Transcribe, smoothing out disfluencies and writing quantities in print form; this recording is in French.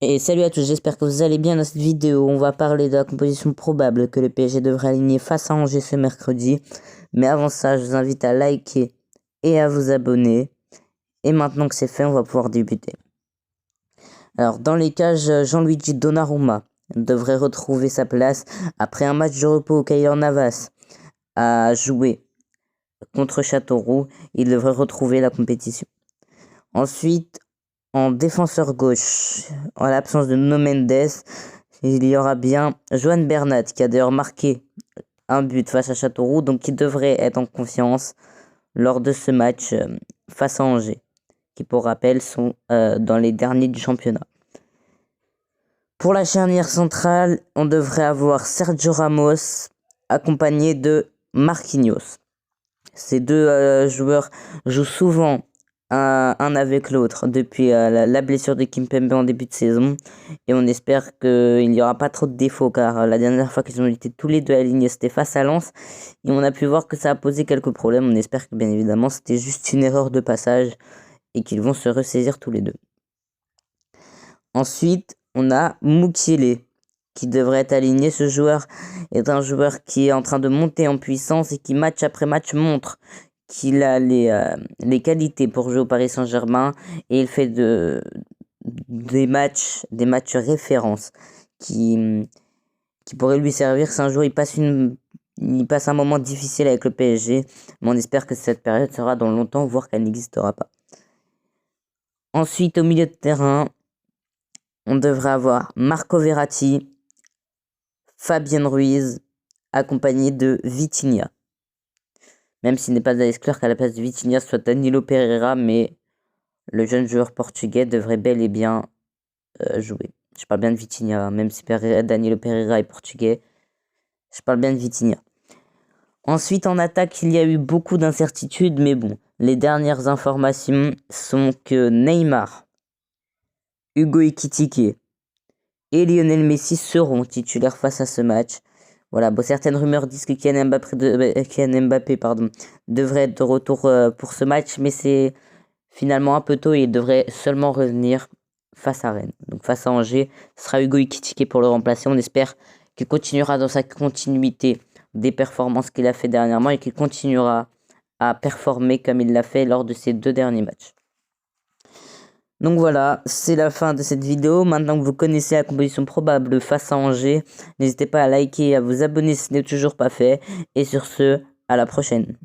Et salut à tous, j'espère que vous allez bien. Dans cette vidéo, on va parler de la composition probable que le PSG devrait aligner face à Angers ce mercredi. Mais avant ça, je vous invite à liker et à vous abonner. Et maintenant que c'est fait, on va pouvoir débuter. Alors, dans les cages, Gianluigi Donnarumma devrait retrouver sa place après un match de repos. Keylor Navas a joué contre Châteauroux. Il devrait retrouver la compétition. Ensuite, en défenseur gauche, en l'absence de Nuno Mendes, il y aura bien Joan Bernat qui a d'ailleurs marqué un but face à Châteauroux, donc qui devrait être en confiance lors de ce match face à Angers, qui pour rappel sont dans les derniers du championnat. Pour la charnière centrale, on devrait avoir Sergio Ramos accompagné de Marquinhos. Ces deux joueurs jouent souvent un avec l'autre depuis la blessure de Kimpembe en début de saison, et on espère qu'il n'y aura pas trop de défauts, car la dernière fois qu'ils ont été tous les deux alignés c'était face à Lens et on a pu voir que ça a posé quelques problèmes. On espère que bien évidemment c'était juste une erreur de passage et qu'ils vont se ressaisir tous les deux. Ensuite on a Mukiele qui devrait être aligné. Ce joueur est un joueur qui est en train de monter en puissance et qui match après match montre qu'il a les qualités pour jouer au Paris Saint-Germain, et il fait des matchs références qui pourraient lui servir si un jour il passe un moment difficile avec le PSG, mais on espère que cette période sera dans longtemps, voire qu'elle n'existera pas. Ensuite, au milieu de terrain, on devrait avoir Marco Verratti, Fabien Ruiz, accompagné de Vitinha. Même s'il n'est pas à exclure qu'à la place de Vitinha soit Danilo Pereira, mais le jeune joueur portugais devrait bel et bien jouer. Je parle bien de Vitinha, même si Danilo Pereira est portugais. Je parle bien de Vitinha. Ensuite, en attaque, il y a eu beaucoup d'incertitudes, mais bon, les dernières informations sont que Neymar, Hugo Ekitike et Lionel Messi seront titulaires face à ce match. Voilà, bon, certaines rumeurs disent que Kylian Mbappé devrait être de retour pour ce match, mais c'est finalement un peu tôt et il devrait seulement revenir face à Rennes. Donc face à Angers, ce sera Hugo Ekitike pour le remplacer. On espère qu'il continuera dans sa continuité des performances qu'il a fait dernièrement et qu'il continuera à performer comme il l'a fait lors de ses 2 derniers matchs. Donc voilà, c'est la fin de cette vidéo. Maintenant que vous connaissez la composition probable face à Angers, n'hésitez pas à liker et à vous abonner si ce n'est toujours pas fait. Et sur ce, à la prochaine.